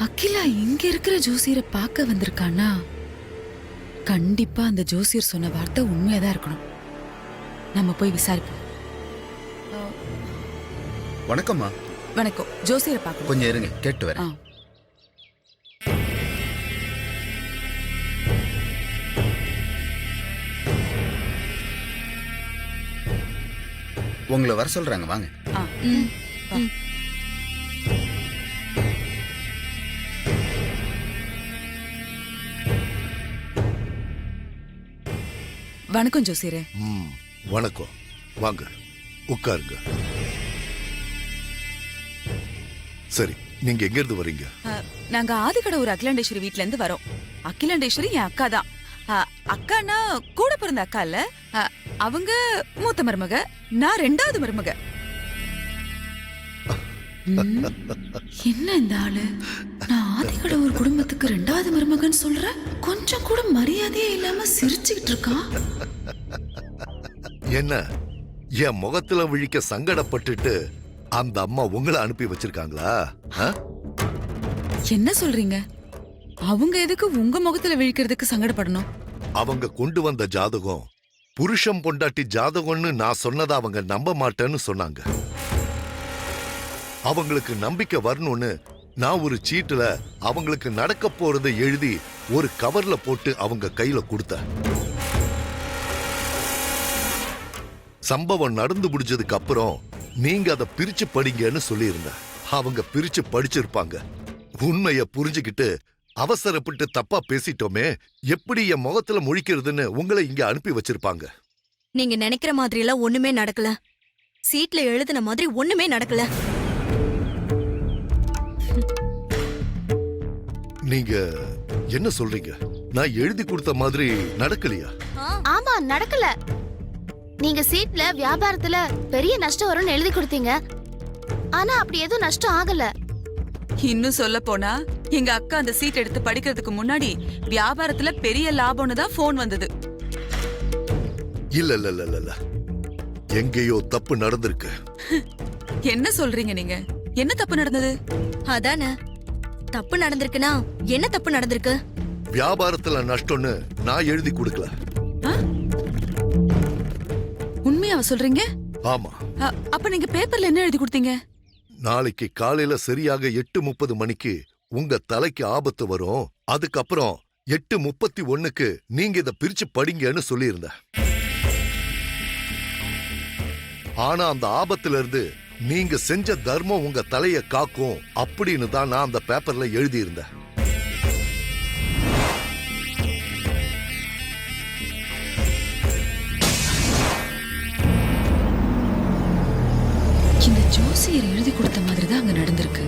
அகிலா இங்க இருக்கிற ஜோசியரை பார்க்க வந்திருக்கானா? கண்டிப்பா அந்த ஜோசியர் சொன்ன வார்த்தை உண்மையாதான் இருக்கணும். நம்ம போய் விசாரிப்போம். வணக்கம்மா. வணக்கம். ஜோசியரை பார்க்க கொஞ்சம் இருங்க, கேட்டு வரேன். உங்களை வர சொல்றாங்க, வாங்க. வணக்கம் ஜோசியரே. வணக்கம், வாங்க உட்காருங்க. சரி, நீங்க எங்க இருந்து வரீங்க? நாங்க ஆதிக்கடவுர் அகிலாண்டேஸ்வரி வீட்ல இருந்து வரோம். அகிலாண்டேஸ்வரி என் அக்கா தான். அக்கானா கூட பிறந்த அக்கா இல்ல, அவங்க மூத்த மருமக, நான் ரெண்டாவது மருமக. என்ன இந்த ஆளு, நான் ஆதிக்கடவுர் குடும்பத்துக்கு ரெண்டாவது மருமகன் சொல்ற, கொஞ்சம் கூட மரியாதையே இல்லாம சிரிச்சுக்கிட்டு இருக்கான். என்ன என் முகத்துல விழிக்க சங்கடப்பட்டுட்டு அந்த அம்மா உங்களை அனுப்பி வச்சிருக்காங்களா? என்ன சொல்றீங்க? அவங்க எதுக்கு உங்க முகத்துல விழிக்கிறதுக்கு சங்கடப்படணும்? அவங்க கொண்டு வந்த ஜாதகம் புருஷம் பொண்டாட்டி ஜாதகம்னு நான் சொன்னதை அவங்க நம்ப மாட்டேன்னு சொன்னாங்க. அவங்களுக்கு நம்பிக்கை வரணும்னு நான் ஒரு சீட்டுல அவங்களுக்கு நடக்க போறதை எழுதி ஒரு கவர்ல போட்டு அவங்க கையில கொடுத்தேன். சம்பவம் நடந்து முடிஞ்சதுக்கு அப்புறம் நீங்க அதை பிரிச்சு படிங்கன்னு சொல்லியிருந்த. அவங்க பிரிச்சு படிச்சிருப்பாங்க. உண்மைய புரிஞ்சுக்கிட்டு அவசரப்பட்டு தப்பா பேசிட்டோமே, எப்படி என் முகத்துல முழிக்கிறதுன்னு உங்களை இங்க அனுப்பி வச்சிருப்பாங்க. நீங்க நினைக்கிற மாதிரி எல்லாம் ஒண்ணுமே நடக்கல. சீட்ல எழுதின மாதிரி ஒண்ணுமே நடக்கல. நீங்க என்ன சொல்றீங்க? நான் எழுதி கொடுத்த மாதிரி நடக்கலையா? ஆமா, நடக்கல. நீங்க சீட்ல வியாபாரத்துல பெரிய நஷ்டம் வரும்னு எழுதி கொடுத்தீங்க. ஆனா அப்படி எதுவும் நஷ்டம் ஆகல. இன்னும் சொல்ல போனா எங்க அக்கா அந்த சீட் எடுத்து படிக்கிறதுக்கு முன்னாடி வியாபாரத்துல பெரிய லாபம்னு தான் போன் வந்தது. இல்ல இல்ல இல்ல இல்ல, எங்கேயோ தப்பு நடந்திருக்கு. என்ன சொல்றீங்க நீங்க? என்ன தப்பு நடந்தது? அதானே, தப்பு நடந்திருக்குன்னா என்ன தப்பு நடந்திருக்கு? வியாபாரத்துல நஷ்டம்னு நான் எழுதி கொடுக்கல. உண்மையா சொல்றீங்க? ஆமா. அப்ப நீங்க பேப்பர்ல என்ன எழுதி கொடுத்தீங்க? நாளைக்கு காலையில சரியாக 8:30 மணிக்கு உங்க தலைக்கு ஆபத்து வரும், அதுக்கப்புறம் 8:31க்கு நீங்க இத பிரிச்சு படிங்கன்னு சொல்லியிருந்த. ஆனா அந்த ஆபத்துல இருந்து நீங்க செஞ்ச தர்மம் உங்க தலைய காக்கும் அப்படின்னு தான் நான் அந்த பேப்பர்ல எழுதியிருந்தேன். இந்த ஜோசியர் எழுதி கொடுத்த மாதிரி தான் அங்க நடந்திருக்கு.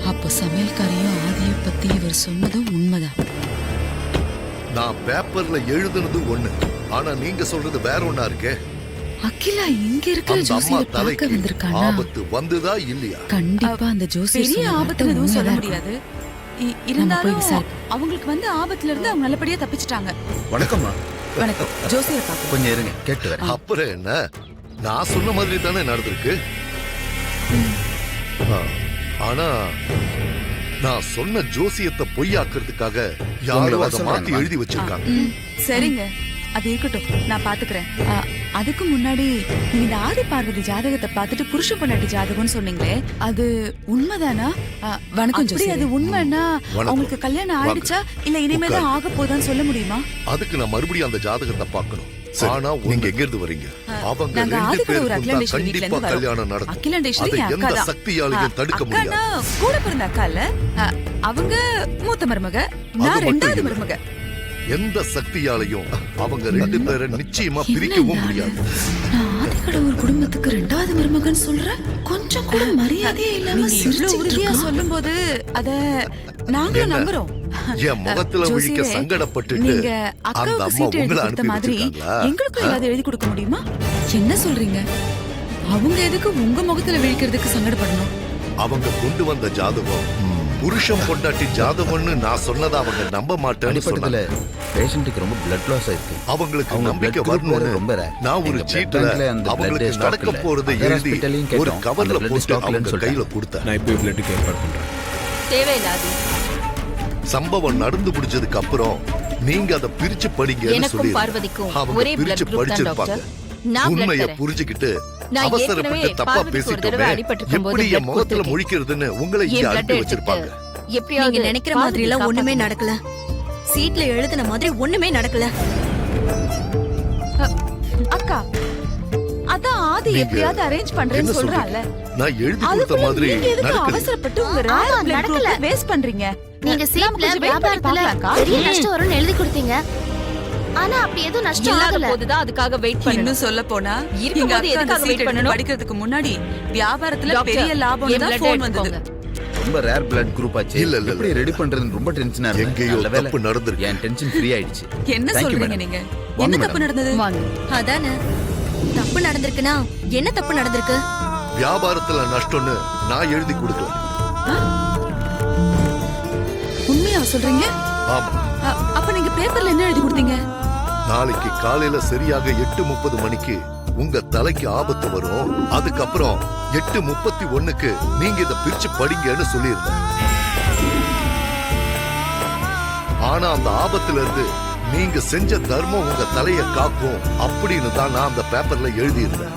அப்ப சமையல்காரையும் ஆதிய பத்தி இவர் சொன்னதும் உண்மைதான். நான் பேப்பர்ல எழுதுனது ஒண்ணு, ஆனா நீங்க சொல்றது வேற ஒண்ணா இருக்கே. அகிலா இங்க இருக்கிற ஜோசியரை பார்க்க வந்திருக்கானா? ஆபத்து வந்துதா இல்லையா? கண்டிப்பா அந்த ஜோசியர் பெரிய ஆபத்து எதுவும் சொல்ல முடியாது. இருந்தாலும் அவங்களுக்கு வந்து ஆபத்துல இருந்து அவங்க நல்லபடியா தப்பிச்சிட்டாங்க. வணக்கம்மா. வணக்கம். ஜோசியரை பார்க்க கொஞ்சம் இருங்க, கேட்டு வரேன். அப்புறம் என்ன, நான் சொன்ன மாதிரி தானே நடந்திருக்கு. ஆனா நான் சொன்ன ஜோசியத்தை பொய்யாக்குறதுக்காக யாரோ அதை மாத்தி எழுதி வச்சிருக்காங்க. சரிங்க, அது இருக்கட்டும், நான் பாத்துக்கிறேன். அதுக்கு முன்னாடி நீங்க இந்த ஆதி பார்வதி ஜாதகத்தை பார்த்துட்டு புருஷ பொண்டாட்டி ஜாதகம்னு சொன்னீங்களே, அது உண்மைதானா? வணக்கம் ஜோசி. அது உண்மைன்னா உங்களுக்கு கல்யாணம் ஆயிடுச்சா இல்ல இனிமேதான் ஆக போதான்னு சொல்ல முடியுமா? அதுக்கு நான் மறுபடியும் அந்த ஜாதகத்தை பார்க்கணும். ஆனா நீங்க எங்க இருந்து வரீங்க? அவங்க நாங்க ஆதிக்கடவுர் அகிலாண்டேஸ்வரி வீட்ல இருந்து வரோம். கல்யாணம் நடக்கும். அகிலாண்டேஸ்வரி எந்த சக்தியாலையும் தடுக்க முடியாது. அக்கானா கூட பிறந்த அக்கா இல்ல, அவங்க மூத்த மருமக, நான் ரெண்டாவது மருமக. எந்த சக்தியாலையும் அவங்க ரெண்டு பேரை நிச்சயமா பிரிக்கவும் முடியாது. நான் ஆதிக்கடவுர் குடும்பத்துக்கு ரெண்டாவது மருமகன் சொல்ற, கொஞ்சம் கூட மரியாதையே இல்லாம உறுதியா சொல்லும்போது அத நாங்களும் நம்புறோம். என் முகத்துல விழிக்க சங்கடப்பட்டுட்டு அந்த அம்மா உங்களை அனுப்பி வச்சிருக்காங்களா? எங்களுக்கு ஏதாவது எழுதி கொடுக்க முடியுமா? என்ன சொல்றீங்க? அவங்க எதுக்கு உங்க முகத்துல விழிக்கிறதுக்கு சங்கடப்படணும்? அவங்க கொண்டு வந்த ஜாதகம் புருஷம் பொண்டாட்டி ஜாதகம்னு நான் சொன்னதை அவங்க நம்ப மாட்டேன்னு சொன்னாங்க. பேஷண்ட்டுக்கு ரொம்ப பிளட் லாஸ் ஆயிருக்கு. அவங்களுக்கு நம்பிக்கை வரணும்னு நான் ஒரு சீட்டுல அவங்களுக்கு நடக்க போறதை எழுதி ஒரு கவர்ல போட்டு அவங்க கையில கொடுத்தேன். நான் இப்போ பிளட்டுக்கு ஏற்பாடு பண்றேன். தேவையில்லாது. சம்பவம் நடந்து முடிஞ்சதுக்கு அப்புறம் நீங்க அதை பிரிச்சு படிங்கன்னு எனக்கும் சொல்லி பார்வதிக்கும் அவங்க ஒரே blood பிரிச்சு group தான் படிச்சிருப்பாங்க. டாக்டர். நான் blood உண்மையை தரேன். புரிஞ்சுக்கிட்டு நான் அவசரப்பட்டு ஏற்கனவே தப்பா பார்வதிக்கு ஒரு தடவை பேசிட்டோமே அடிபட்டிருக்கும் போது எப்படி என் blood முகத்துல கொடுத்திருக்கேன். முழிக்கிறதுன்னு உங்களை என் இங்க blood அனுப்பி எடுத்துட்டு வச்சிருப்பாங்க. எப்படியாவது நீங்க நினைக்கிற மாதிரி எல்லாம் பார்வதியை ஒண்ணுமே காப்பாத்துங்க. நடக்கல. சீட்ல எழுதின மாதிரி ஒண்ணுமே நடக்கல. அக்கா அதான் ஆதி நீங்க எப்படியாவது அரேஞ்ச் என்ன பண்றேன்னு சொல்றீங்க? சொல்றான்ல. நான் எழுதி கொடுத்த அதுக்குள்ள மாதிரி நீங்க எதுக்கு நடக்கல. அவசரப்பட்டு உங்க ஆமா, rare blood நடக்கல. group வேஸ்ட் பண்றீங்க? நீங்க நாம சீட்ல கொஞ்சம் wait பண்ணி வியாபாரத்துல பார்க்கலாம்க்கா. பெரிய நஷ்டம் வரும்னு எழுதி கொடுத்தீங்க. ஆனா அப்படி எதுவும் நஷ்டம் இல்லாத ஆகல. போதுதான் அதுக்காக வெயிட் பண்ணணும். இன்னும் சொல்ல போனா இருக்கும்போது எங்க அக்கா எதுக்காக அந்த wait சீட் பண்ணணும்? படிக்கிறதுக்கு முன்னாடி வியாபாரத்துல டாக்டர், பெரிய லாபம் என் தான் blood போன் வந்தது. எடுத்துக்கோங்க. ரொம்ப ரேர் பிளட் குரூப் ஆச்சு. இல்ல, இல்ல, எப்படி ரெடி பண்றதுன்னு ரொம்ப டென்ஷனா இருக்கு. எங்கேயோ தப்பு நடந்திருக்கு. என் டென்ஷன் ஃப்ரீ ஆயிடுச்சு. என்ன Thank you, சொல்றீங்க madam. நீங்க? வாங்க, என்ன madam. தப்பு நடந்தது? வாங்க. அதானே தப்பு நடந்திருக்குன்னா என்ன தப்பு நடந்திருக்கு? வியாபாரத்துல நஷ்டம்னு நான் எழுதி கொடுக்கல. உண்மையா சொல்றீங்க? ஆமா, அப்ப நீங்க பேப்பர்ல என்ன எழுதி கொடுத்தீங்க? நாளைக்கு காலையில சரியாக 8:30 மணிக்கு உங்க தலைக்கு ஆபத்து வரும். அதுக்கப்புறம் 8:31க்கு நீங்க இத பிரிச்சு படிங்கன்னு சொல்லியிருந்தேன். ஆனா அந்த ஆபத்துல இருந்து நீங்க செஞ்ச தர்மம் உங்க தலைய காக்கும் அப்படின்னு தான் நான் அந்த பேப்பர்ல எழுதியிருந்தேன்.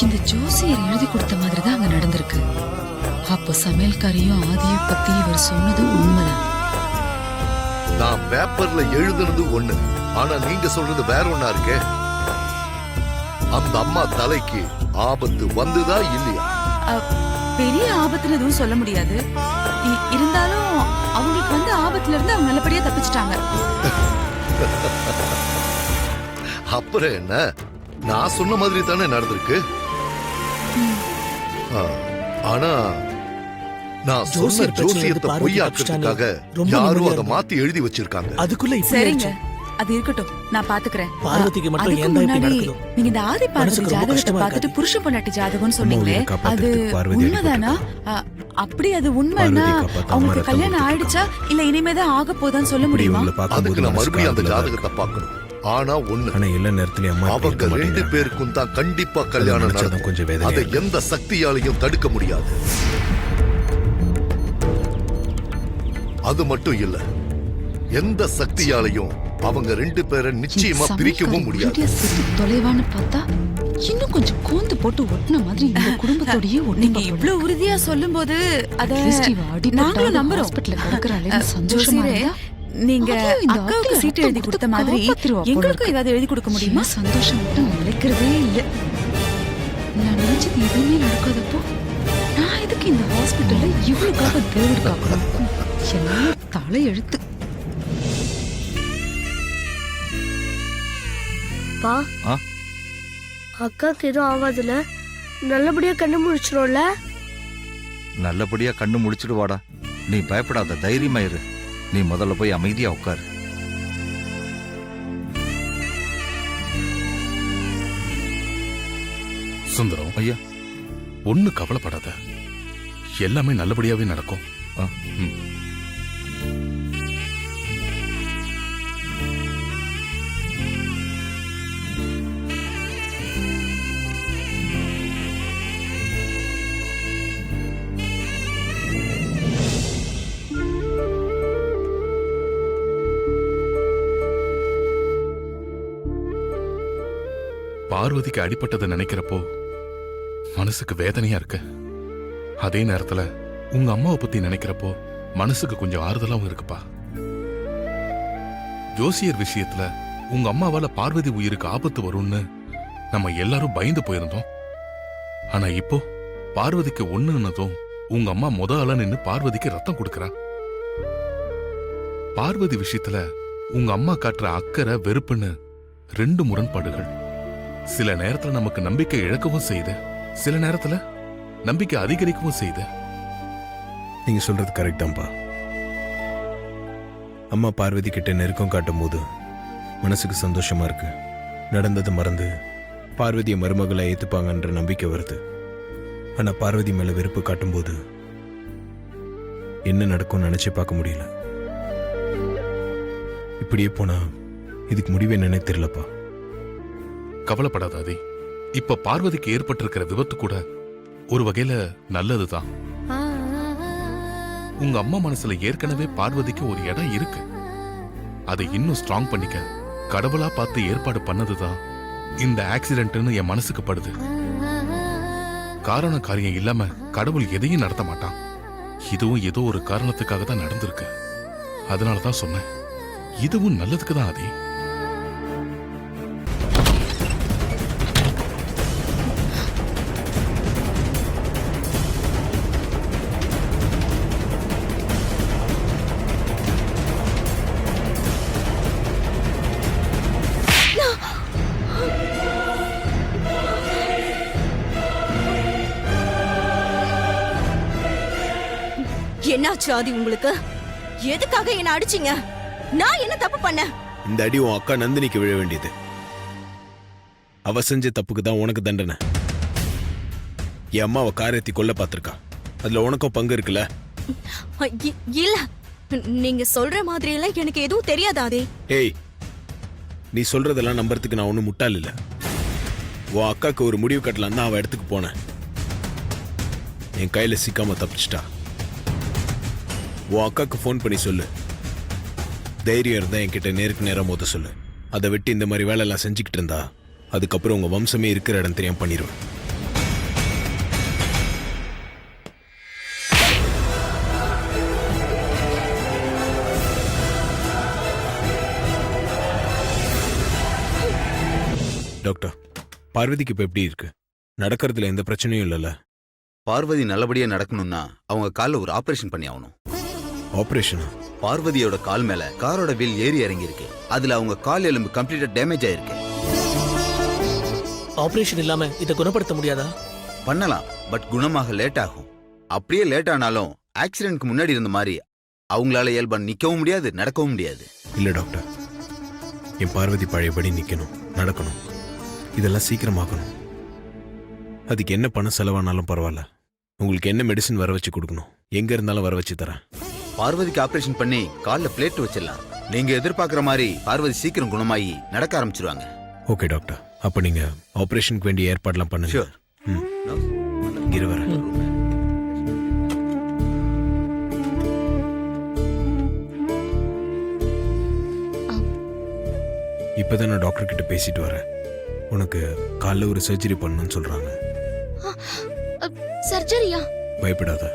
இந்த ஜோசியர் எழுதி கொடுத்த மாதிரி தான் அங்க நடந்திருக்கு. அப்போ சமையல்காரியும் ஆதிய பத்தி இவர் சொன்னது உண்மைதான். நான் பேப்பர்ல எழுதுனது ஒண்ணு, ஆனா நீங்க சொல்றது வேற ஒண்ணா இருக்கே. அந்த அம்மா தலைக்கு ஆபத்து வந்துதா இல்லையா? பெரிய ஆபத்துன்னு எதுவும் சொல்ல முடியாது. இருந்தாலும் அவங்களுக்கு வந்து ஆபத்துல இருந்து அவங்க நல்லபடியா தப்பிச்சிட்டாங்க. அப்புறம் என்ன, நான் சொன்ன மாதிரி தானே நடந்திருக்கு. ஆனா நான் சொன்ன ஜோசியத்தை பொய்யாக்குறதுக்காக யாரோ அதை மாத்தி எழுதி வச்சிருக்காங்க. அதுக்குள்ள சரிங்க, அது இருக்கட்டும், நான் பாத்துக்கிறேன். பார்வதிக்கு மட்டும் அதுக்கு ஏன் தான் இப்படி முன்னாடி நடக்குதோ? நீங்க இந்த ஆதி பார்வதி மனசுக்கு ரொம்ப ஜாதகத்தை கஷ்டமா பார்த்துட்டு இருக்காது. புருஷ பொண்டாட்டி ஜாதகம்னு சொன்னீங்களே, அம்மாவை அது காப்பாத்துறதுக்கு பார்வதி உண்மைதானா? அப்படி அது உண்மைன்னா பார்வதி காப்பாத்தாம அவங்களுக்கு ரத்தம் கல்யாணம் கொடுத்துட்டு ஆயிடுச்சா இல்ல இனிமேதான் ஆக போதான்னு சொல்ல இப்படி முடியுமா? உங்களை பார்க்கும்போது அதுக்கு நான் மனசு மறுபடியும் அந்த ஆறுதலா ஜாதகத்தை பார்க்கணும். ஆனா ஒண்ணு, ஆனா எல்லா நேரத்துலயும் அம்மா இப்படி அவங்க இருக்க 2 மாட்டேங்கிறாங்க. பேருக்கும் தான் கண்டிப்பா கல்யாணம் நினைச்சா தான் நடக்கும். கொஞ்சம் வேதனையா அதை இருக்கு. எந்த சக்தியாலையும் தடுக்க முடியாது. அது மட்டும் இல்ல, எந்த சக்தியாலையும் அவங்க 2 பேரை நிச்சயமா பிரிக்கவும் முடியாது. தொலைவான்னு பார்த்தா இன்னும் கொஞ்சம் கோந்து போட்டு ஒட்டின மாதிரி இந்த குடும்பத்தோடயே நீங்க இவ்வளவு உறுதியா சொல்லும் போது அத நாங்களும் நம்புறோம். ஹாஸ்பிடல்ல கிடக்குறாளே சந்தோஷமா இருந்தா நீங்க அக்காவுக்கு சீட் எழுதி கொடுத்த மாதிரி எங்களுக்கும் ஏதாவது எழுதி கொடுக்க முடியுமா? சந்தோஷம் மட்டும் நிலைக்கிறதே இல்ல. நான் நினைச்சது எதுவுமே நடக்காதப்போ நான் எதுக்கு இந்த ஹாஸ்பிடல்ல இவ்வளவுக்காக தேடி பார்க்கணும்? எல்லாம் தலை எழுத்து. பா அக்காக்கு எதுவும் ஆகாதுல, நல்லபடியா கண்ணு முடிச்சிடும்ல? நல்லபடியா கண்ணு முடிச்சிடுவாடா. நீ பயப்படாத, தைரியமா இரு. நீ முதல்ல போய் அமைதியா உட்காரு. சுந்தரம் ஐயா, ஒண்ணு கவலைப்படாத, எல்லாமே நல்லபடியாவே நடக்கும். ஆ. ம். பார்வதிக்கு அடிபட்டதை நினைக்கிறப்போ மனசுக்கு வேதனையா இருக்கு. அதே நேரத்துல உங்க அம்மாவை பத்தி நினைக்கிறப்போ மனசுக்கு கொஞ்சம் ஆறுதலாவும் இருக்குப்பா. ஜோசியர் விஷயத்துல உங்க அம்மாவால பார்வதி உயிருக்கு ஆபத்து வரும்னு நம்ம எல்லாரும் பயந்து போயிருந்தோம். ஆனா இப்போ பார்வதிக்கு ஒண்ணுன்னதும் உங்க அம்மா ஆளா நின்னு பார்வதிக்கு ரத்தம் கொடுக்கறா. பார்வதி விஷயத்துல உங்க அம்மா காட்டுற அக்கறை வெறுப்புன்னு 2 முரண்பாடுகள். சில நேரத்துல நமக்கு நம்பிக்கை இழக்கவும் செய்யுது, சில நேரத்துல நம்பிக்கை அதிகரிக்கவும் செய்யுது. நீங்க சொல்றது கரெக்ட் தான்ப்பா. அம்மா பார்வதி கிட்ட நெருக்கம் காட்டும் போது மனசுக்கு சந்தோஷமா இருக்கு. நடந்ததை மறந்து பார்வதியை மருமகளை ஏத்துப்பாங்கன்ற நம்பிக்கை வருது. ஆனா பார்வதி மேல வெறுப்பு காட்டும் போது என்ன நடக்கும்னு நினைச்சு பார்க்க முடியல. இப்படியே போனா இதுக்கு முடிவு என்னன்னே தெரியலப்பா. கவலைப்படாத ஆதி. இப்ப பார்வதிக்கு ஏற்பட்டிருக்கிற விபத்து கூட ஒரு வகையில நல்லதுதான். உங்க அம்மா மனசுல ஏற்கனவே பார்வதிக்கு ஒரு இடம் இருக்கு. அதை இன்னும் ஸ்ட்ராங் பண்ணிக்க கடவுளா பார்த்து ஏற்பாடு பண்ணதுதான் இந்த ஆக்சிடென்ட்னு என் மனசுக்கு படுது. காரண காரியம் இல்லாம கடவுள் எதையும் நடத்த மாட்டான். இதுவும் ஏதோ ஒரு காரணத்துக்காக தான் நடந்திருக்கு. அதனாலதான் சொன்னேன், இதுவும் நல்லதுக்கு தான் ஆதி. என்னாச்சு ஆதி உங்களுக்கு? எதுக்காக என்ன அடிச்சீங்க? நான் என்ன தப்பு பண்ண? இந்த அடி உன் அக்கா நந்தினிக்கு விழ வேண்டியது. அவ செஞ்ச தப்புக்கு தான் உனக்கு தண்டனை. என் அம்மாவை காரியத்தை கொல்ல பார்த்திருக்கா. அதுல உனக்கும் பங்கு இருக்குல்ல? இல்ல, நீங்க சொல்ற மாதிரி எல்லாம் எனக்கு எதுவும் தெரியாது ஆதி. ஏய், நீ சொல்றதெல்லாம் நம்புறதுக்கு நான் ஒன்னும் முட்டாள் இல்ல. உன் அக்காக்கு ஒரு முடிவு கட்டலாம் தான் அவ இடத்துக்கு போனேன். என் கையில சிக்காம தப்பிச்சிட்டா. உன் அக்காக்கு ஃபோன் பண்ணி சொல்லு. தைரியம் இருந்தா என்கிட்ட நேருக்கு நேரம் மோத சொல்லு. அதை விட்டு இந்த மாதிரி வேலை எல்லாம் செஞ்சுக்கிட்டு இருந்தா அதுக்கப்புறம் உங்க வம்சமே இருக்கிற இடம் தெரியாம பண்ணிடுவேன். டாக்டர், பார்வதிக்கு இப்ப எப்படி இருக்கு? நடக்கிறதுல எந்த பிரச்சனையும் இல்லைல்ல? பார்வதி நல்லபடியா நடக்கணும்னா அவங்க கால்ல ஒரு ஆபரேஷன் பண்ணி ஆகணும். ஆபரேஷனா? பார்வதியோட கால் மேல காரோட வீல் ஏறி இறங்கி இருக்கு. அதுல அவங்க கால் எலும்பு கம்ப்ளீட்டா டேமேஜ் ஆயிருக்கு. ஆபரேஷன் இல்லாம இதை குணப்படுத்த முடியாதா? பண்ணலாம், பட் குணமாக லேட் ஆகும். அப்படியே லேட் ஆனாலும் ஆக்சிடென்ட்க்கு முன்னாடி இருந்த மாதிரி அவங்களால இயல்பா நிக்கவும் முடியாது, நடக்கவும் முடியாது. இல்ல டாக்டர், என் பார்வதி பழையபடி நிக்கணும், நடக்கணும். இதெல்லாம் சீக்கிரமாகணும். அதுக்கு என்ன பணம் செலவானாலும் பரவாயில்ல. உங்களுக்கு என்ன மெடிசின் வர வச்சு கொடுக்கணும், எங்க இருந்தாலும் வர வச்சு தரேன். பார்வதிக்கு ஆபரேஷன் பண்ணி கால்ல பிளேட் வச்சிடலாம். நீங்க எதிர்பார்க்கிற மாதிரி பார்வதி சீக்கிரம் குணமாயி நடக்க ஆரம்பிச்சிருவாங்க. ஓகே டாக்டர், அப்ப நீங்க ஆபரேஷனுக்கு வேண்டிய ஏற்பாடுலாம் பண்ணுங்க. Sure. இரு வரேன். இப்பதான் நான் டாக்டர் கிட்ட பேசிட்டு வரேன். உனக்கு காலைல ஒரு சர்ஜரி பண்ணணும்னு சொல்றாங்க. சர்ஜரியா? பயப்படாத.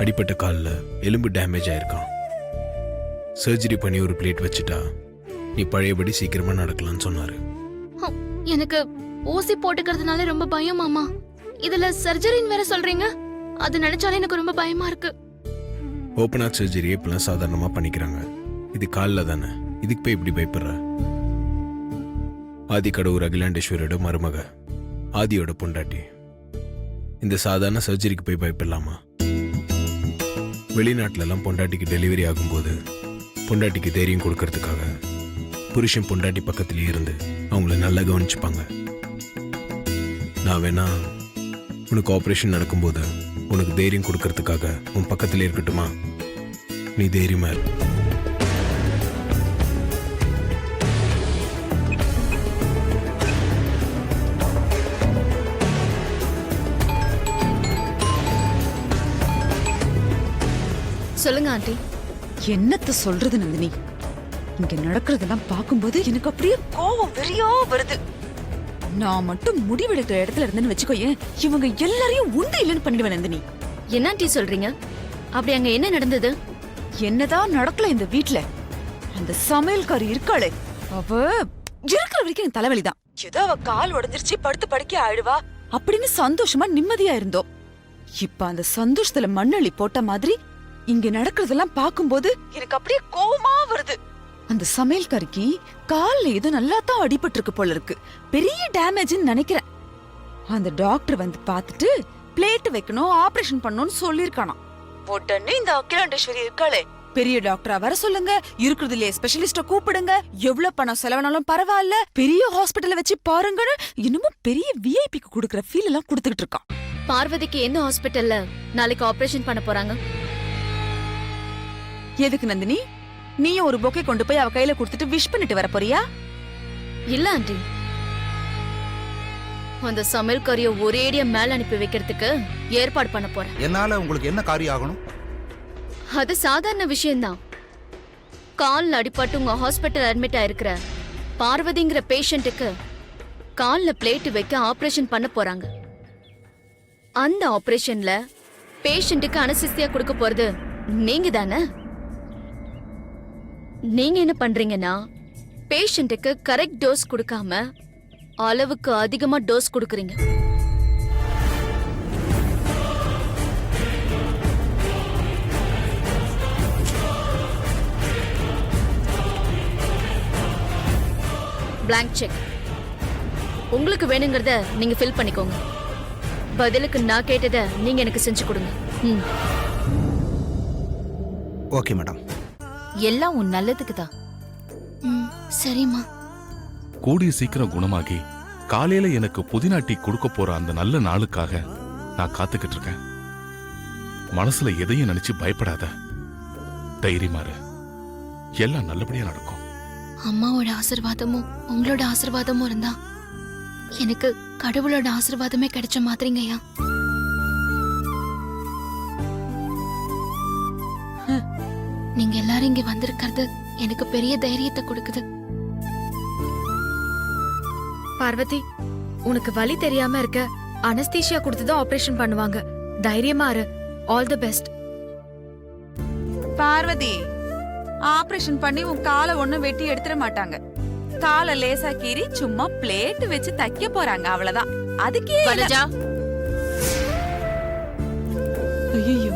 அடிப்பட்ட கால்ல எலும்பு டேமேஜ் ஆயிருக்கான். சர்ஜரி பண்ணி ஒரு பிளேட் வச்சுட்டா நீ பழையபடி சீக்கிரமா நடக்கலாம்னு சொன்னாரு. எனக்கு ஊசி போட்டுக்கிறதுனால ரொம்ப பயம் மாமா. இதுல சர்ஜரின்னு வேற சொல்றீங்க. அது நினைச்சாலே எனக்கு ரொம்ப பயமா இருக்கு. ஓபன் ஹார்ட் சர்ஜரி இப்பெல்லாம் சாதாரணமா பண்ணிக்கிறாங்க. இது கால்ல தானே, இதுக்கு போய் இப்படி பயப்படுற? ஆதி கடவுர் அகிலாண்டேஸ்வரோட மருமக, ஆதியோட பொண்டாட்டி. இந்த சாதாரண சர்ஜரிக்கு போய் பயப்படலாமா? வெளிநாட்டுல எல்லாம் பொண்டாட்டிக்கு டெலிவரி ஆகும்போது பொண்டாட்டிக்கு தைரியம் கொடுக்கறதுக்காக புருஷன் பொண்டாட்டி பக்கத்திலே இருந்து அவங்கள நல்லா கவனிச்சுப்பாங்க. நான் வேணா உனக்கு ஆபரேஷன் நடக்கும்போது உனக்கு தைரியம் கொடுக்கறதுக்காக உன் பக்கத்திலே இருக்கட்டுமா? நீ தைரியமா இரு. சொல்லுங்க ஆண்டி. என்னத்த சொல்றது நந்தினி, இங்க நடக்கிறதெல்லாம் பார்க்கும்போது எனக்கு அப்படியே கோவம் வெறியா வருது. நான் மட்டும் முடிவெடுக்கிற இடத்துல இருந்தேன்னு வச்சுக்கோயேன், இவங்க எல்லாரையும் உண்டு இல்லைன்னு பண்ணிடுவேன் நந்தினி. என்ன ஆண்டி சொல்றீங்க? அப்படி அங்க என்ன நடந்தது? என்னதான் நடக்கல இந்த வீட்ல. அந்த சமையல்காரி இருக்காளே, அவ இருக்கிற வரைக்கும் என் தலைவலிதான். ஏதோ அவ கால் உடைஞ்சிருச்சு, படுத்து படுக்கே ஆயிடுவா அப்படின்னு சந்தோஷமா நிம்மதியா இருந்தோம். இப்ப அந்த சந்தோஷத்துல மண்ணள்ளி போட்ட மாதிரி இங்க நடக்கிறதெல்லாம் பார்க்கும்போது எனக்கு அப்படியே கோவமா வருது. அந்த சமையல்காரிக்கு கால்ல ஏதோ நல்லா தான் அடிபட்டு இருக்கு போல இருக்கு. பெரிய டேமேஜ்னு நினைக்கிறேன். அந்த டாக்டர் வந்து பார்த்துட்டு பிளேட் வைக்கணும், ஆபரேஷன் பண்ணணும்னு சொல்லிருக்கானா. உடனே இந்த அகிலாண்டேஸ்வரி இருக்காளே, பெரிய டாக்டரா வர சொல்லுங்க, இருக்கிறதுலே ஸ்பெஷலிஸ்ட கூப்பிடுங்க, எவ்வளவு பணம் செலவானாலும் பரவாயில்ல, பெரிய ஹாஸ்பிட்டல்ல வச்சு பாருங்கன்னு இன்னமும் பெரிய விஐபிக்கு கொடுக்கற ஃபீல் எல்லாம் கொடுத்துக்கிட்டு இருக்கான். பார்வதிக்கு எந்த ஹாஸ்பிட்டல்ல நாளைக்கு ஆபரேஷன் பண்ண போறாங்க? எதுக்கு நந்தினி? நீயும் ஒரு பொக்கே கொண்டு போய் அவ கையில கொடுத்துட்டு விஷ் பண்ணிட்டு வர போறியா? இல்ல ஆண்டி, அந்த சமையல்காரிய ஒரேடியா மேல அனுப்பி வைக்கிறதுக்கு ஏற்பாடு பண்ண போறேன். என்னால உங்களுக்கு என்ன காரியம் ஆகணும்? அது சாதாரண விஷயம்தான். கால்ல அடிபட்டு உங்க ஹாஸ்பிட்டல் அட்மிட் ஆயிருக்கிற பார்வதிங்கிற பேஷண்ட்டுக்கு கால்ல பிளேட் வைக்க ஆபரேஷன் பண்ண போறாங்க. அந்த ஆபரேஷன்ல பேஷண்ட்டுக்கு அனஸ்தீசியா கொடுக்க போறது நீங்க தானே? நீங்க என்ன பண்றீங்கன்னா, பேஷண்ட்டுக்கு கரெக்ட் டோஸ் கொடுக்காம அளவுக்கு அதிகமா டோஸ் கொடுக்கறீங்க. Blank cheque. உங்களுக்கு வேணுங்கிறத நீங்க ஃபில் பண்ணிக்கோங்க. பதிலுக்கு நான் கேட்டதை நீங்க எனக்கு செஞ்சு கொடுங்க. Okay madam. எல்லாம் உன் நல்லதுக்கு தான். சரிம்மா. கூடிய சீக்கிரம் குணமாகி காலையில எனக்கு புதினா டீ கொடுக்க போற அந்த நல்ல நாளுக்காக நான் காத்துக்கிட்டு இருக்கேன். மனசுல எதையும் நினைச்சு பயப்படாத, தைரியமாறு. எல்லாம் நல்லபடியா நடக்கும். அம்மாவோட ஆசீர்வாதமும் உங்களோட ஆசீர்வாதமும் இருந்தா எனக்கு கடவுளோட ஆசீர்வாதமே கிடைச்ச மாதிரிங்கய்யா. நீங்க எல்லாரும் இங்க வந்திருக்கிறது எனக்கு பெரிய தைரியத்தை கொடுக்குது. பார்வதி, உனக்கு வலி தெரியாம இருக்க அனஸ்தீசியா கொடுத்துதான் ஆபரேஷன் பண்ணுவாங்க. தைரியமா இரு. All the best. Parvathi, operation பண்ணி உன் காலை ஒண்ணும் வெட்டி எடுத்துட மாட்டாங்க. காலை லேசா கீறி சும்மா பிளேட் வச்சு தைக்க போறாங்க, அவ்வளவுதான். அதுக்கே வனஜா, ஐயோ,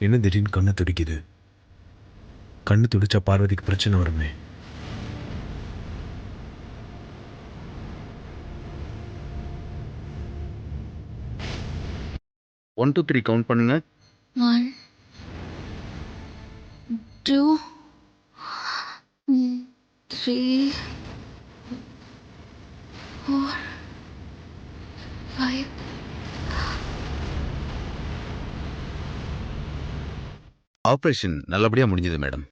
என்ன திடீர்னு கண்ணு துடிக்குது? கண்ணு துடிச்சா பார்வதிக்கு பிரச்சனை வருமே. ஒன் டூ த்ரீ கவுண்ட் பண்ணுங்க. 1 2 3 4 5. ஆபரேஷன் நல்லபடியா முடிஞ்சது மேடம்.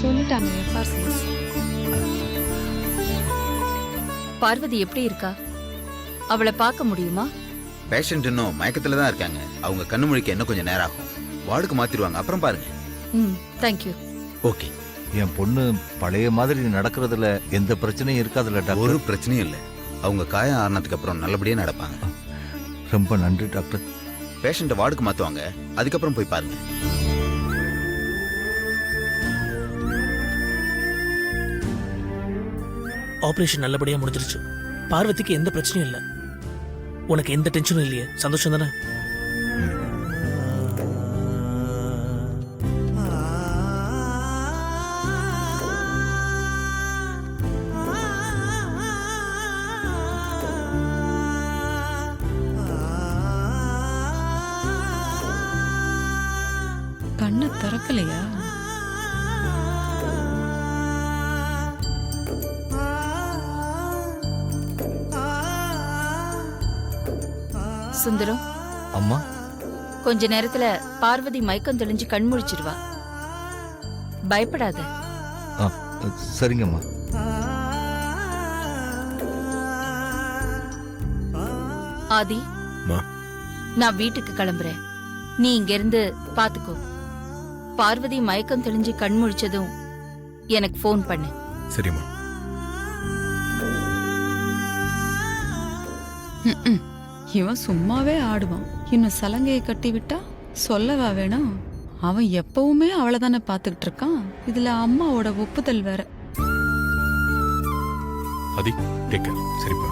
சொல்லிட்டாங்க FRCS. பார்வதி எப்படி இருக்கா? அவளை பார்க்க முடியுமா? பேஷண்ட் இன்னும் மயக்கத்துல தான் இருக்காங்க. அவங்க கண்ணு முழிக்க இன்னும் கொஞ்சம் நேரம் ஆகும். வார்டுக்கு மாத்திடுவாங்க, அப்புறம் பாருங்க. தேங்க்யூ. ஓகே. என் பொண்ணு பழைய மாதிரி நடக்கிறதுல எந்த பிரச்சனையும் இருக்காதுல்ல டாக்டர்? ஒரு பிரச்சனையும் இல்லை. அவங்க காயம் ஆறினதுக்கு அப்புறம் நல்லபடியா நடப்பாங்க. ரொம்ப நன்றி டாக்டர். பேஷண்ட்டை வார்டுக்கு மாத்துவாங்க, அதுக்கப்புறம் போய் பாருங்க. ஆபரேஷன் நல்லபடியா முடிஞ்சிருச்சு. பார்வதிக்கு எந்த பிரச்சனையும் இல்லை. உனக்கு எந்த டென்ஷனும் இல்லையே? சந்தோஷம் தானே? கண்ணை திறக்கலையா? சுந்தரம், அம்மா கொஞ்ச நேரத்துல பார்வதி மயக்கம் தெளிஞ்சு கண் முழிச்சிருவா. பயப்படாத. ஆ, சரிங்கம்மா. ஆதி, அம்மா. நான் வீட்டுக்கு கிளம்புறேன். நீ இங்க இருந்து பாத்துக்கோ. பார்வதி மயக்கம் தெளிஞ்சு கண் முழிச்சதும் எனக்கு ஃபோன் பண்ணு. சரிம்மா. இவன் சும்மாவே ஆடுவான். இன்னும் சலங்கையை கட்டி விட்டா சொல்லவா வேணும்? அவன் எப்பவுமே அவளை தானே பாத்துக்கிட்டு இருக்கான். இதுல அம்மாவோட ஒப்புதல் வேற. ஆதி, டேக் கேர். சரிப்பா.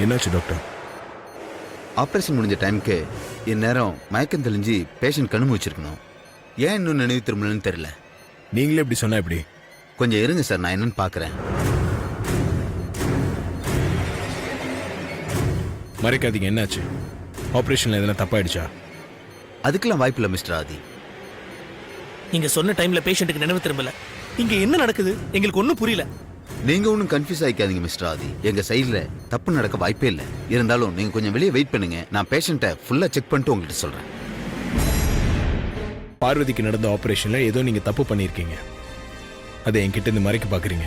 என்னாச்சு டாக்டர்? ஆபரேஷன் முடிஞ்ச டைமுக்கு இந்நேரம் மயக்கம் தெளிஞ்சு பேஷண்ட் கண்ணு முடிச்சிருக்கணும். ஏன் இன்னும் நினைவு திரும்பலன்னு தெரியல. நீங்களே இப்படி சொன்னா எப்படி? கொஞ்சம் இருங்க சார், நான் என்னன்னு பார்க்கறேன். மறைக்காதீங்க, என்னாச்சு? ஆபரேஷன்ல எதனா தப்பாயிடுச்சா? அதுக்கெல்லாம் வாய்ப்பில்லை மிஸ்டர் ஆதி. நீங்க சொன்ன டைம்ல பேஷண்ட்டுக்கு நினைவு திரும்பல. இங்க என்ன நடக்குது எங்களுக்கு ஒன்றும் புரியல. நீங்க ஒன்றும் கன்ஃபியூஸ் ஆகிக்காதீங்க மிஸ்டர் ஆதி. எங்க சைடுல தப்பு நடக்க வாய்ப்பே இல்லை. இருந்தாலும் நீங்க கொஞ்சம் வெளியே வெயிட் பண்ணுங்க. நான் பேஷண்ட்டை ஃபுல்லா செக் பண்ணிட்டு உங்ககிட்ட சொல்றேன். பார்வதிக்கு நடந்த ஆபரேஷன்ல ஏதோ நீங்க தப்பு பண்ணியிருக்கீங்க. அதை என்கிட்ட இருந்து மறைக்க பாக்குறீங்க.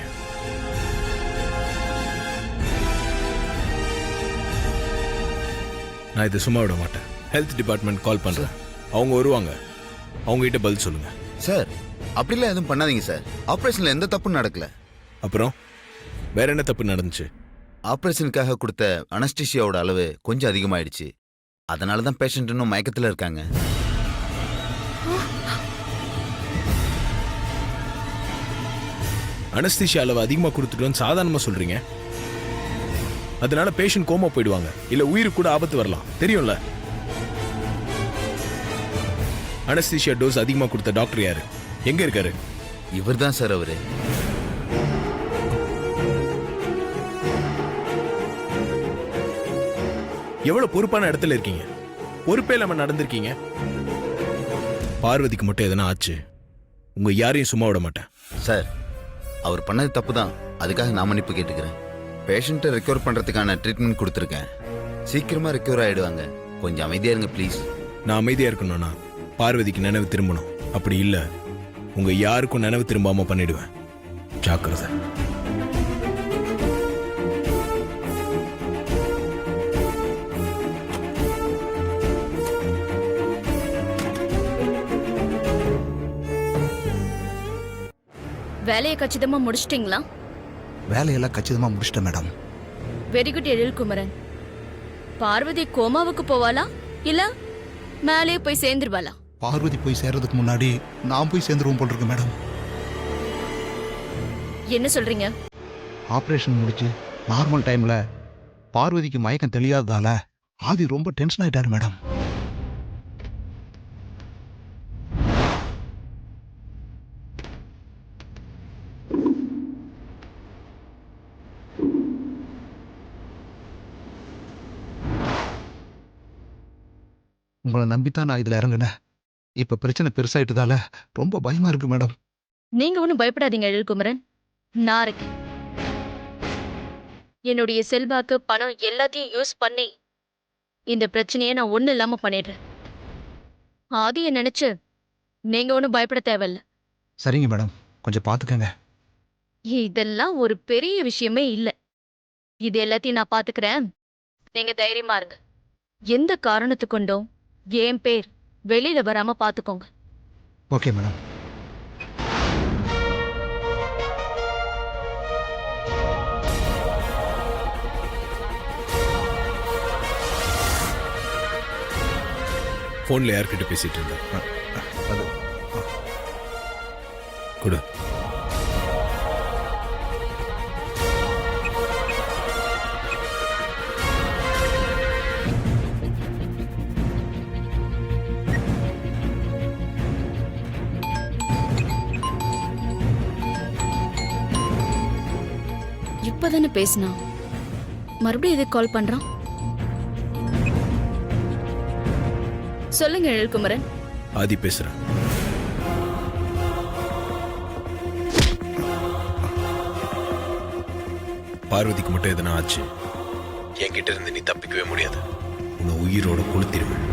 நான் இதை சும்மா விட மாட்டேன். ஹெல்த் டிபார்ட்மெண்ட் கால் பண்றேன். அவங்க வருவாங்க. அவங்க கிட்ட பதில் சொல்லுங்க. சார், அப்படிலாம் எதுவும் பண்ணாதீங்க சார். ஆபரேஷன்ல எந்த தப்பும் நடக்கல. அப்புறம் வேற என்ன தப்பு நடந்துச்சு? ஆபரேஷனுக்காக கொடுத்த அனஸ்டிஷியாவோட அளவு கொஞ்சம் அதிகமாயிடுச்சு. அதனால தான் பேஷண்ட் இன்னும் மயக்கத்துல இருக்காங்க. அனஸ்தீஷியா அளவு அதிகமா கொடுத்துட்டோன்னு சாதாரணமா சொல்றீங்க. அதனால பேஷண்ட் கோமா போயிடுவாங்க. இல்ல உயிருக்கு கூட ஆபத்து வரலாம். தெரியும்ல? அனஸ்தீஷியா டோஸ் அதிகமா கொடுத்த டாக்டர் யாரு? எங்க இருக்காரு? இவர் தான் சார் அவரு. எவ்வளவு பொறுப்பான இடத்துல இருக்கீங்க. பொறுப்பே இல்லாம நடந்திருக்கீங்க. பார்வதிக்கு மட்டும் எதனா ஆச்சு, உங்க யாரையும் சும்மா விட மாட்டேன். சார், அவர் பண்ணது தப்பு தான். அதுக்காக நான் மன்னிப்பு கேட்டுக்கிறேன். பேஷண்ட்டை ரெக்கவர் பண்றதுக்கான ட்ரீட்மெண்ட் கொடுத்துருக்கேன். சீக்கிரமா ரெக்கவர் ஆயிடுவாங்க. கொஞ்சம் அமைதியா இருங்க ப்ளீஸ். நான் அமைதியா இருக்கணும்னா பார்வதிக்கு நினைவு திரும்பணும். அப்படி இல்ல உங்க யாருக்கும் நினைவு திரும்பாம பண்ணிடுவேன். ஜாக்கிரதை. வேலையை கச்சிதமா முடிச்சிட்டீங்களா? வேலையெல்லாம் கச்சிதமா முடிச்சிட்டேன் madam. Very good Ezhilkumaran. Parvathi கோமாவுக்கு போவாளா இல்ல மேலேயே போய் சேர்ந்துருவாளா? பார்வதி போய் சேர்றதுக்கு முன்னாடி நான் போய் சேர்ந்துருவோம் போல் இருக்கு மேடம். என்ன சொல்றீங்க? ஆபரேஷன் முடிச்சு நார்மல் டைம்ல பார்வதிக்கு மயக்கம் தெளியாததால ஆதி ரொம்ப டென்ஷன் ஆயிட்டாரு மேடம். உங்களை நம்பித்தான் நான் இதுல இறங்குனேன். இப்ப பிரச்சனை பெருசாயிட்டதால ரொம்ப பயமா இருக்கு மேடம். நீங்க ஒன்னும் பயப்படாதீங்க எழில்குமரன். நான் இருக்கேன். என்னுடைய செல்வாக்கு பணம் எல்லாத்தையும் யூஸ் பண்ணி இந்த பிரச்சனையை நான் ஒண்ணு இல்லாம பண்ணிடுறேன். ஆதியை நினைச்சு நீங்க ஒன்னும் பயப்பட தேவையில்ல. சரிங்க மேடம், கொஞ்சம் பாத்துக்கங்க. இதெல்லாம் ஒரு பெரிய விஷயமே இல்ல. இது எல்லாத்தையும் நான் பாத்துக்கிறேன். நீங்க தைரியமா இருங்க. எந்த காரணத்து கொண்டும் என் பேர் வெளியில வராம பாத்துக்கோங்க. Okay madam. போன்ல யார்கிட்ட பேசிட்டு இருந்தா? அது கொடு. இப்பதானே பேசினா, மறுபடியும் எதுக்கு கால் பண்றான்? சொல்லுங்க எழில்குமரன். ஆதி பேசுறேன். பார்வதிக்கு மட்டும் எதனா ஆச்சு, என்கிட்ட இருந்து நீ தப்பிக்கவே முடியாது. உன்னை உயிரோட கொளுத்திடுவேன்.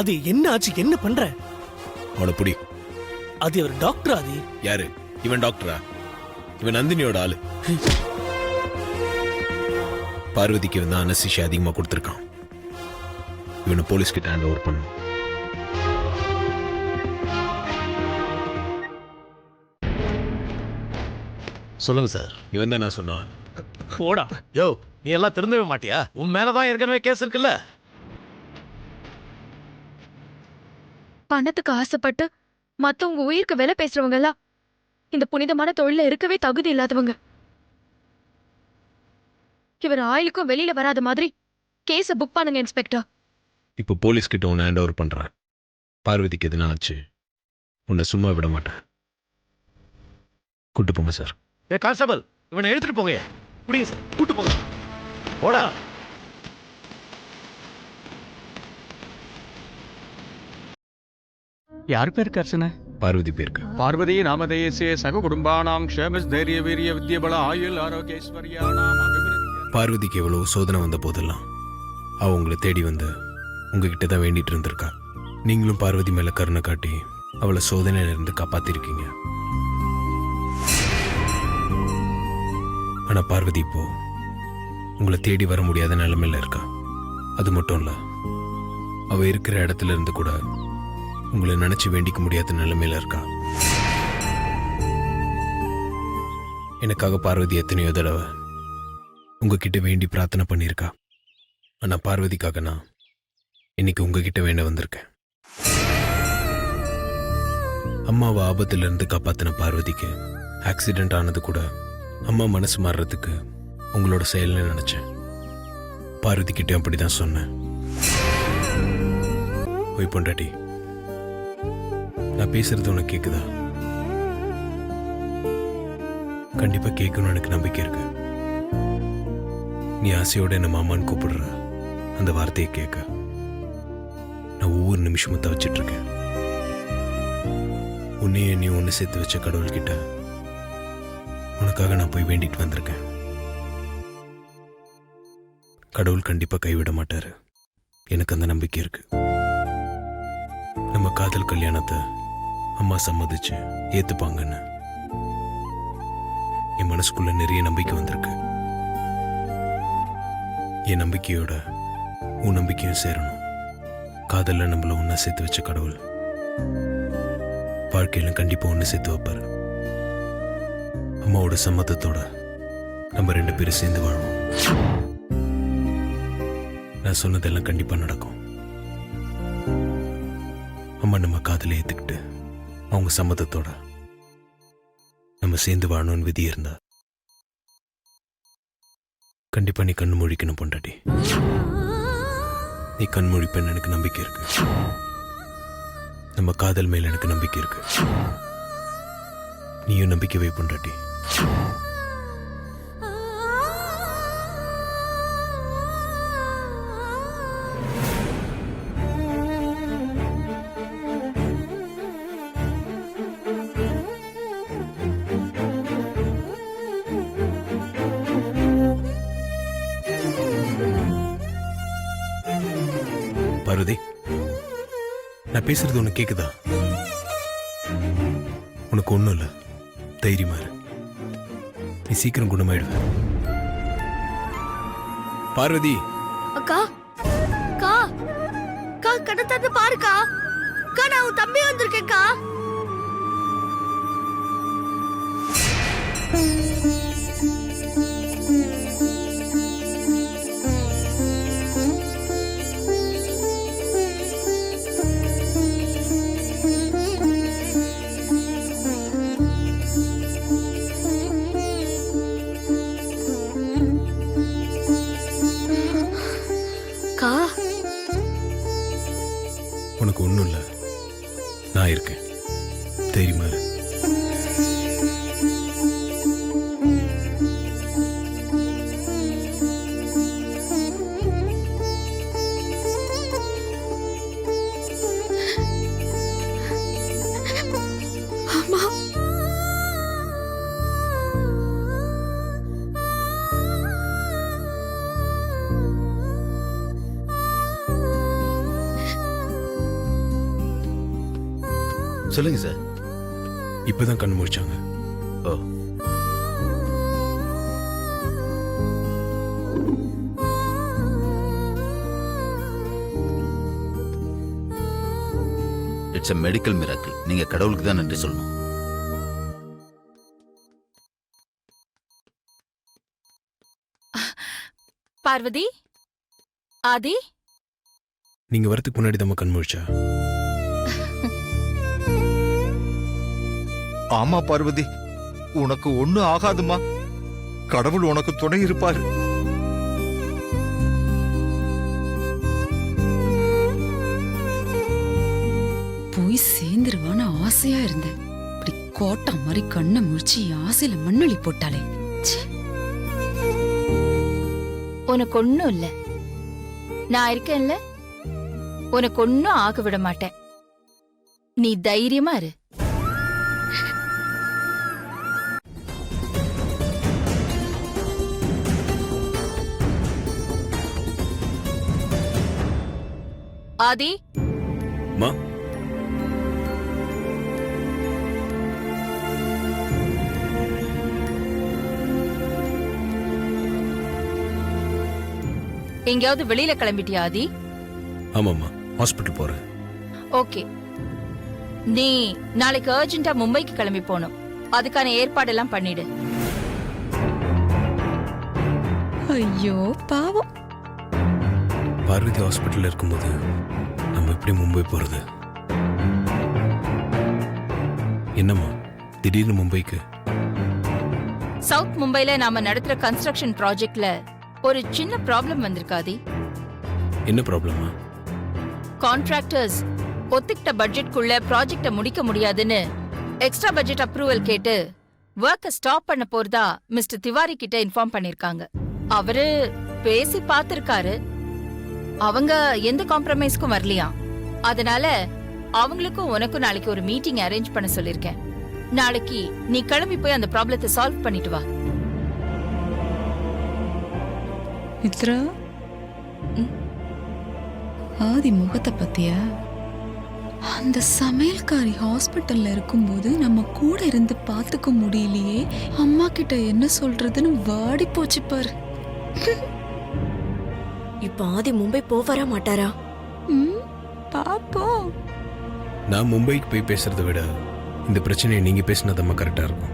அது என்ன ஆச்சு? என்ன பண்ற? அவனை புடி. அது அவர் டாக்டர். ஆதி யாரு இவன்? டாக்டரா? இவன் நந்தினியோட ஆளு. பார்வதிக்கு வந்து அனஸ்தீசியா அதிகமா கொடுத்துருக்கான். இவனை போலீஸ் கிட்ட ஹேண்ட் ஓவர் பண்ணு. சொல்லுங்க சார். இவன் தான் நான் சொன்னான். போடா யோ, நீ எல்லாம் திருந்தவே மாட்டியா? உன் மேலதான் ஏற்கனவே கேஸ் இருக்குல்ல. பணத்துக்கு ஆசைப்பட்டு மத்தவங்க உயிருக்கு விலை பேசுறவங்க எல்லாம் இந்த புனிதமான தொழில இருக்கவே தகுதி இல்லாதவங்க. இவர் ஆயிலுக்கும் வெளியில வராத மாதிரி கேஸ புக் பண்ணுங்க இன்ஸ்பெக்டர். இப்போ போலீஸ் கிட்ட உன்னை ஹேண்ட் ஓவர் பண்றேன். பார்வதிக்கு எதுனா ஆச்சு, உன்னை சும்மா விட மாட்டேன். கூட்டு போங்க சார். ஏ கான்ஸ்டபிள், இவனை எடுத்துட்டு போங்க. புடிங்க சார், கூட்டு போங்க. போடா. யார் பேர் கர்சன? பார்வதி பேருக்கு. பார்வதி நாமதேயசே சக குடும்பானாம் க்ஷேமஸ் தைரிய வீரிய வித்யபல ஆயுள் ஆரோக்கியஸ்வரியானாம் அபிவிருத்தி. பார்வதிக்கு எவ்வளவு சோதனை வந்த போதெல்லாம் அவ உங்களை தேடி வந்து உங்ககிட்ட தான் வேண்டிட்டு இருந்திருக்கா. நீங்களும் பார்வதி மேல கருணை காட்டி அவளை சோதனையில இருந்து காப்பாத்திருக்கீங்க. ஆனா பார்வதி இப்போ உங்களை தேடி வர முடியாத நிலைமையில இருக்கா. அது மட்டும் இல்ல, அவ இருக்கிற இடத்துல இருந்து கூட உங்களை நினைச்சு வேண்டிக்க முடியாத நிலைமையில இருக்கா. எனக்காக பார்வதி எத்தனையோ தடவை உங்ககிட்ட வேண்டி பிரார்த்தனை பண்ணியிருக்கா. ஆனா பார்வதிக்காக நான் இன்னைக்கு உங்ககிட்ட வேண்ட வந்திருக்கேன். அம்மாவை ஆபத்துல இருந்து காப்பாத்தின பார்வதிக்கு ஆக்சிடென்ட் ஆனது கூட அம்மா மனசு மாறுறதுக்கு உங்களோட செயல்னு நினைச்சேன். பார்வதி கிட்டே அப்படிதான் சொன்னேன். போய் பொண்டாட்டி, நான் பேசுறது உனக்கு கேக்குதா? கண்டிப்பா கேட்கணும்னு எனக்கு நம்பிக்கை இருக்கு. நீ ஆசையோட என்ன மாமான்னு கூப்பிடுற அந்த வார்த்தையை கேட்க நான் ஒவ்வொரு நிமிஷமும் தவிச்சிட்டு இருக்கேன். உன்னையே நீ ஒன்று சேர்த்து வச்ச கடவுள்கிட்ட உனக்காக நான் போய் வேண்டிட்டு வந்திருக்கேன். கடவுள் கண்டிப்பா கைவிட மாட்டாரு. எனக்கு அந்த நம்பிக்கை இருக்கு. நம்ம காதல் கல்யாணத்தை அம்மா சம்மதிச்சு ஏத்துப்பாங்கன்னு என் மனசுக்குள்ள நிறைய நம்பிக்கை வந்திருக்கு. என் நம்பிக்கையோட உன் நம்பிக்கையும் சேரணும். காதல்ல நம்மள ஒன்னா சேர்த்து வச்ச கடவுள் வாழ்க்கையில கண்டிப்பா ஒன்னு சேர்த்து வைப்பாரு. அம்மாவோட சம்மதத்தோட நம்ம 2 பேரும் சேர்ந்து வாழ்வோம். நான் சொன்னதெல்லாம் கண்டிப்பா நடக்கும். அம்மா நம்ம காதலை ஏத்துக்கிட்டு அவங்க சம்மதத்தோட நம்ம சேர்ந்து வாழணும்னு விதி இருந்தா கண்டிப்பா நீ கண்ணு முழிக்கணும் பொண்டாட்டி. நீ கண் முழிப்பேன்னு எனக்கு நம்பிக்கை இருக்கு. நம்ம காதல் மேல எனக்கு நம்பிக்கை இருக்கு. நீயும் நம்பிக்கை வை பொண்டாட்டி. பார்வதி, நான் பேசுறது உனக்கு கேக்குதா? உனக்கு ஒண்ணும் இல்ல, தைரியமா இரு. நீ சீக்கிரம் குணமாயிடுவ. பார்வதி. அக்கா கா கா கடை தந்து பாருக்கா. கா நான் உன் தம்பி வந்திருக்கேன்க்கா. நான் இருக்கேன், தெரியுமா? அம்மா, சொல்லுங்க சார். இப்பதான் கண்ணு முடிச்சாங்க. ஓ, இட்ஸ் a மெடிக்கல் மிராக்கிள். நீங்க கடவுளுக்கு தான் நன்றி சொல்லணும். பார்வதி, ஆதி, நீங்க வரதுக்கு முன்னாடி தான் கண் முடிச்சா? ஆமா பார்வதி, உனக்கு ஒண்ணு ஆகாதுமா. கடவுள் உனக்கு துணை இருப்பாரு. போய் சேர்ந்துருவான்னு ஆசையா இருந்தேன். இப்படி கோட்டா மாதிரி கண்ணை முழிச்சு ஆசையில மண்ணொலி போட்டாலே. ச்சே. உனக்கு ஒண்ணும் இல்ல, நான் இருக்கேன்ல, உனக்கு ஒன்னும் ஆக விட மாட்டேன். நீ தைரியமா இரு. ஆதி, மா, எங்கேயாவது வெளியில கிளம்பிட்டியா ஆதி? ஆமாம்மா, ஹாஸ்பிட்டல் போறேன். ஓகே, நீ நாளைக்கு அர்ஜென்ட்டா மும்பைக்கு கிளம்பி போகணும். அதுக்கான ஏற்பாடெல்லாம் பண்ணிடு. ஐயோ பாவம். பார்வதி ஹாஸ்பிட்டல்ல இருக்கும்போது நம்ம எப்படி மும்பை போறது? என்னம்மா திடீர்னு மும்பைக்கு? சவுத் மும்பைல நாம நடத்துற கன்ஸ்ட்ரக்ஷன் ப்ராஜெக்ட்ல ஒரு சின்ன ப்ராப்ளம் வந்திருக்காதி. என்ன ப்ராப்ளமா? கான்ட்ராக்டர்ஸ் ஒத்துக்கிட்ட பட்ஜெட்குள்ள ப்ராஜெக்ட முடிக்க முடியாதுன்னு எக்ஸ்ட்ரா பட்ஜெட் அப்ரூவல் கேட்டு ஒர்க்க ஸ்டாப் பண்ண போறதா மிஸ்டர் திவாரி கிட்ட இன்ஃபார்ம் பண்ணிருக்காங்க. அவரு பேசி பார்த்திருக்காரு. அவங்க எந்த காம்ப்ரமைஸ்க்கும் வரலையா. அதனால அவங்களுக்கும் உனக்கும் நாளைக்கு ஒரு மீட்டிங் அரேஞ்ச் பண்ண சொல்லிருக்கேன். நாளைக்கு நீ கிளம்பி போய் அந்த ப்ராப்ளத்தை சால்வ் பண்ணிட்டு வா. மித்ரா, ஆதி முகத்தை பத்தியா? அந்த சமையல்காரி ஹாஸ்பிட்டல்ல இருக்கும்போது நம்ம கூட இருந்து பாத்துக்க முடியலையே, அம்மா கிட்ட என்ன சொல்றதுன்னு வாடி போச்சு பாரு. இப்ப ஆதி மும்பை போவரா மாட்டாரா? பாப்போம். நான் மும்பைக்கு போய் பேசுறதை விட இந்த பிரச்சனையை நீங்க பேசினதம்மா கரெக்டா இருக்கும்.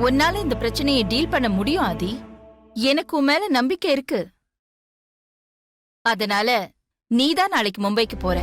உன்னால இந்த பிரச்சனையை டீல் பண்ண முடியும் ஆதி. எனக்கு உன் மேல நம்பிக்கை இருக்கு. அதனால நீதான் நாளைக்கு மும்பைக்கு போற.